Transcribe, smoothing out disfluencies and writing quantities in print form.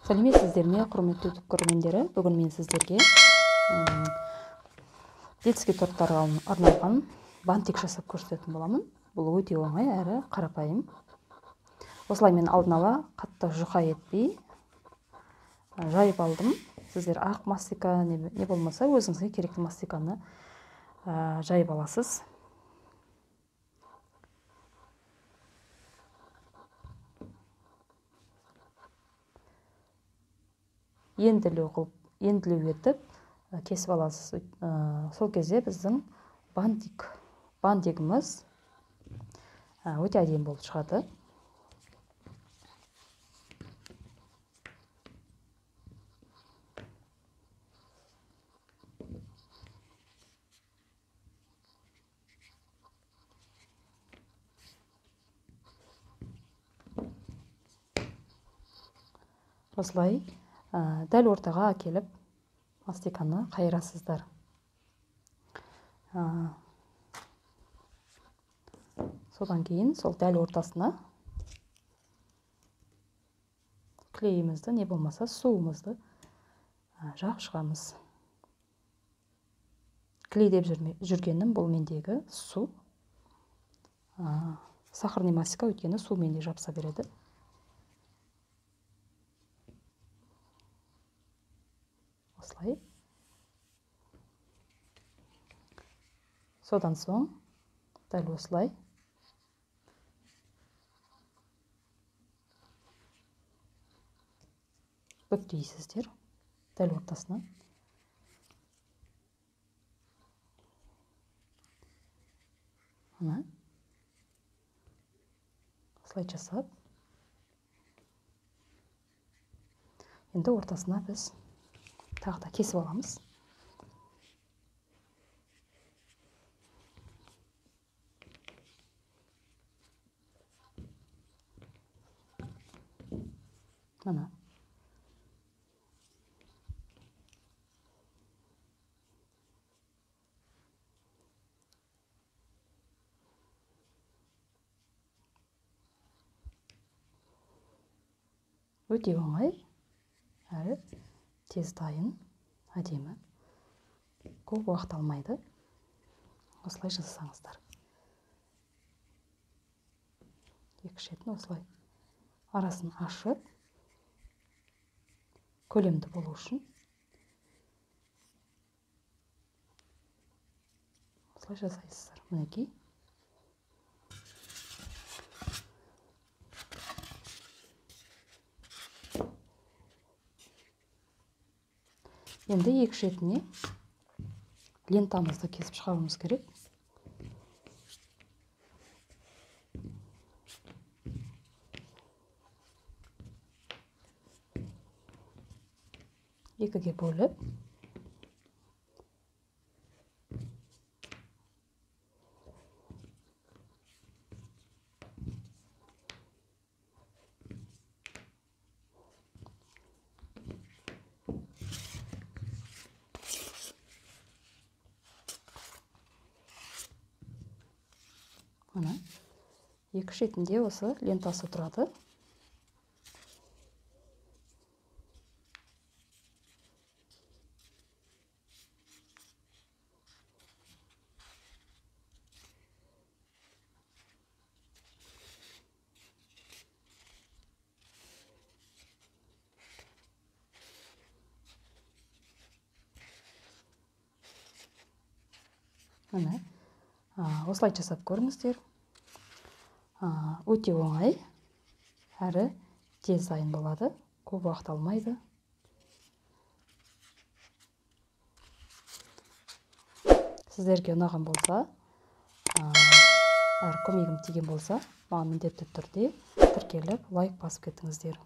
Сәлеметсіздер ме, құрметті YouTube көрермендері? Бүгін мен сіздерге детский торттарға арналған бантик жасап көрсететін боламын. Бұл өте оңай әрі қарапайым. Осылай мен алдын ала қатты жұқа етпей жайып алдым. Сіздер ақ мастика не болмаса өзіңізге керекті мастиканы жайып аласыз. Енділеу етіп кесіп аласыз. Сол кезде біздің бантигіміз өте әдемі болып шығады. Осылай дәл ортаға әкеліп мастиканы қайырасыздар. Содан кейін сол дәл ортасына клейімізді не болмаса суымызды жағып шығамыз. Клей деп жүргенім бұл мендегі су. Сахарный мастика өйткені сумен де жабыса береді. Осылай. Содан соң дәл осылай бүктейсіздер дәл ортасынан. Осылай жасап, енді ортасына біз тағы да кесіп аламыз. Мына. Өте оңай, әрі тез дайын, әдемі. Көп уақыт алмайды. Осылай жасасаңыздар. Екі шетін осылай арасын ашып, көлемді болу үшін осылай жасайсыздар. Мінекей. Енді екі шетіне лентамызды кесіп шығаруымыз керек. Екіге бөліп, екі шетінде осы лентасы тұрады. Осылай жасап көріңіздер. Өте оңай, әрі тез дайын болады, көп уақыт алмайды. Сіздерге ұнаған болса, көмегім тиген болса, маған міндетті түрде тіркеліп, лайк басып кетіңіздер.